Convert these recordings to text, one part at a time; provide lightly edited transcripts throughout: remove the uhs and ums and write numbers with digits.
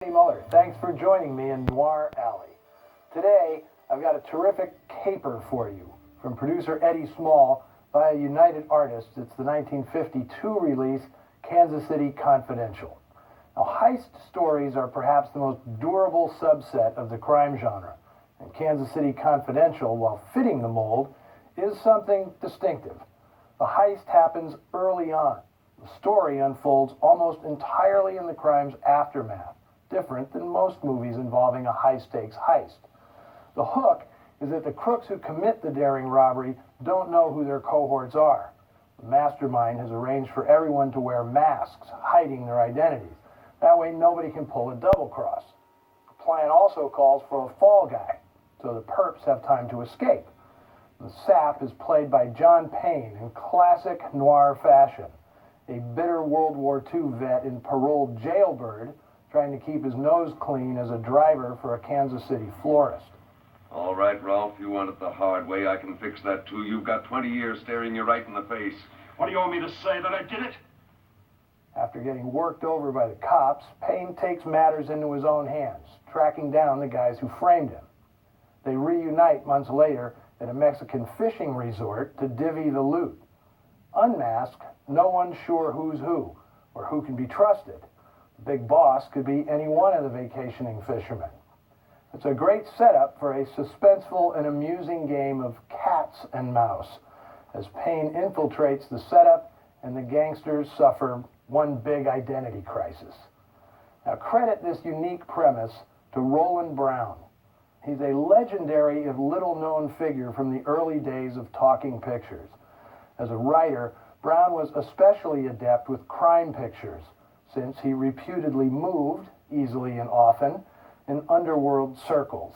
Mueller. Thanks for joining me in Noir Alley. Today, I've got a terrific caper for you from producer Eddie Small by United Artists. It's the 1952 release, Kansas City Confidential. Now, heist stories are perhaps the most durable subset of the crime genre, and Kansas City Confidential, while fitting the mold, is something distinctive. The heist happens early on. The story unfolds almost entirely in the crime's aftermath, different than most movies involving a high-stakes heist. The hook is that the crooks who commit the daring robbery don't know who their cohorts are. The mastermind has arranged for everyone to wear masks, hiding their identities. That way nobody can pull a double-cross. The plan also calls for a fall guy, so the perps have time to escape. The sap is played by John Payne in classic noir fashion, a bitter World War II vet and paroled jailbird trying to keep his nose clean as a driver for a Kansas City florist. All right, Ralph, you want it the hard way. I can fix that, too. You've got 20 years staring you right in the face. What do you want me to say, that I did it? After getting worked over by the cops, Payne takes matters into his own hands, tracking down the guys who framed him. They reunite months later at a Mexican fishing resort to divvy the loot. Unmasked, no one's sure who's who, or who can be trusted. The big boss could be any one of the vacationing fishermen. It's a great setup for a suspenseful and amusing game of cats and mouse, as Payne infiltrates the setup and the gangsters suffer one big identity crisis. Now, credit this unique premise to Roland Brown. He's a legendary, if little-known figure from the early days of talking pictures. As a writer, Brown was especially adept with crime pictures, since he reputedly moved, easily and often, in underworld circles.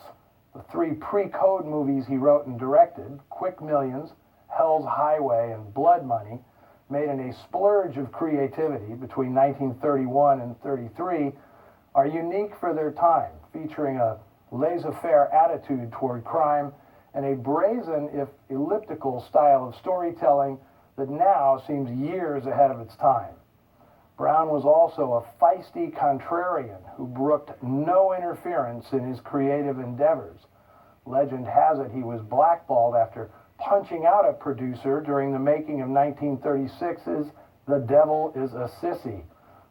The three pre-code movies he wrote and directed, Quick Millions, Hell's Highway, and Blood Money, made in a splurge of creativity between 1931 and 33, are unique for their time, featuring a laissez-faire attitude toward crime and a brazen, if elliptical, style of storytelling that now seems years ahead of its time. Brown was also a feisty contrarian who brooked no interference in his creative endeavors. Legend has it he was blackballed after punching out a producer during the making of 1936's The Devil is a Sissy,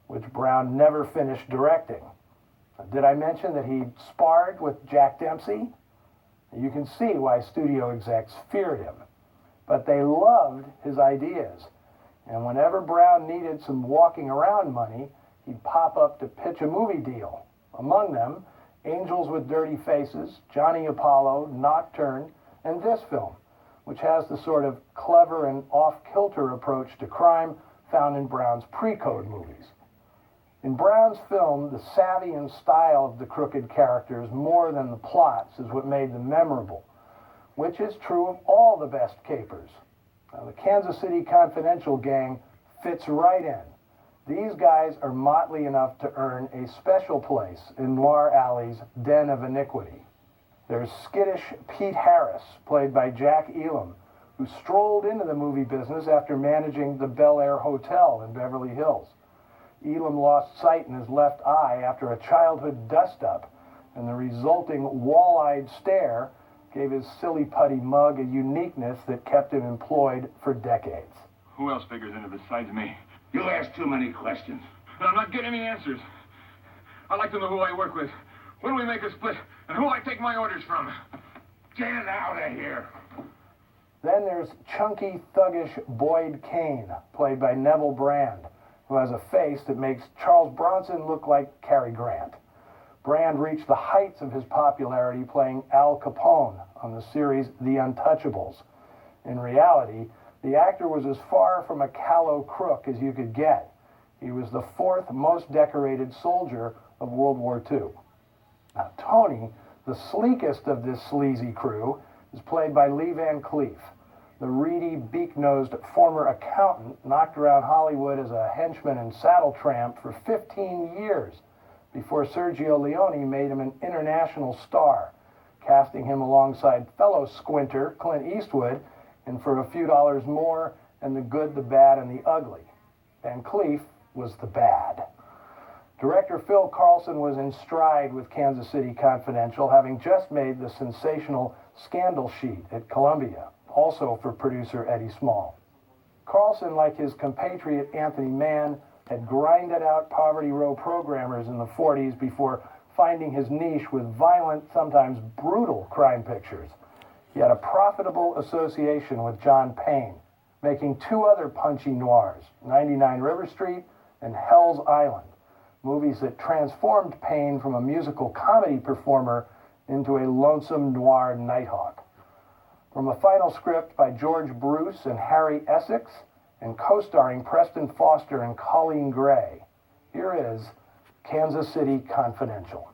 which Brown never finished directing. Did I mention that he sparred with Jack Dempsey? You can see why studio execs feared him. But they loved his ideas. And whenever Brown needed some walking around money, he'd pop up to pitch a movie deal. Among them, Angels with Dirty Faces, Johnny Apollo, Nocturne, and this film, which has the sort of clever and off-kilter approach to crime found in Brown's pre-code movies. In Brown's film, the savvy and style of the crooked characters more than the plots is what made them memorable, which is true of all the best capers. Now, the Kansas City Confidential gang fits right in. These guys are motley enough to earn a special place in Noir Alley's den of iniquity. There's skittish Pete Harris, played by Jack Elam, who strolled into the movie business after managing the Bel Air Hotel in Beverly Hills. Elam lost sight in his left eye after a childhood dust-up, and the resulting wall-eyed stare gave his silly putty mug a uniqueness that kept him employed for decades. Who else figures into this besides me? You ask too many questions. And I'm not getting any answers. I'd like to know who I work with, when we make a split, and who I take my orders from. Get out of here. Then there's chunky, thuggish Boyd Kane, played by Neville Brant, who has a face that makes Charles Bronson look like Cary Grant. Brand reached the heights of his popularity playing Al Capone on the series The Untouchables. In reality, the actor was as far from a callow crook as you could get. He was the fourth most decorated soldier of World War II. Now, Tony, the sleekest of this sleazy crew, is played by Lee Van Cleef, the reedy, beak-nosed former accountant knocked around Hollywood as a henchman and saddle tramp for 15 years before Sergio Leone made him an international star, casting him alongside fellow squinter Clint Eastwood in For a Few Dollars More and The Good, the Bad, and the Ugly. Van Cleef was the bad. Director Phil Carlson was in stride with Kansas City Confidential, having just made the sensational Scandal Sheet at Columbia, also for producer Eddie Small. Carlson, like his compatriot Anthony Mann, had grinded out Poverty Row programmers in the 40s before finding his niche with violent, sometimes brutal crime pictures. He had a profitable association with John Payne, making two other punchy noirs, 99 River Street and Hell's Island, movies that transformed Payne from a musical comedy performer into a lonesome noir nighthawk. From a final script by George Bruce and Harry Essex, and co-starring Preston Foster and Colleen Gray, here is Kansas City Confidential.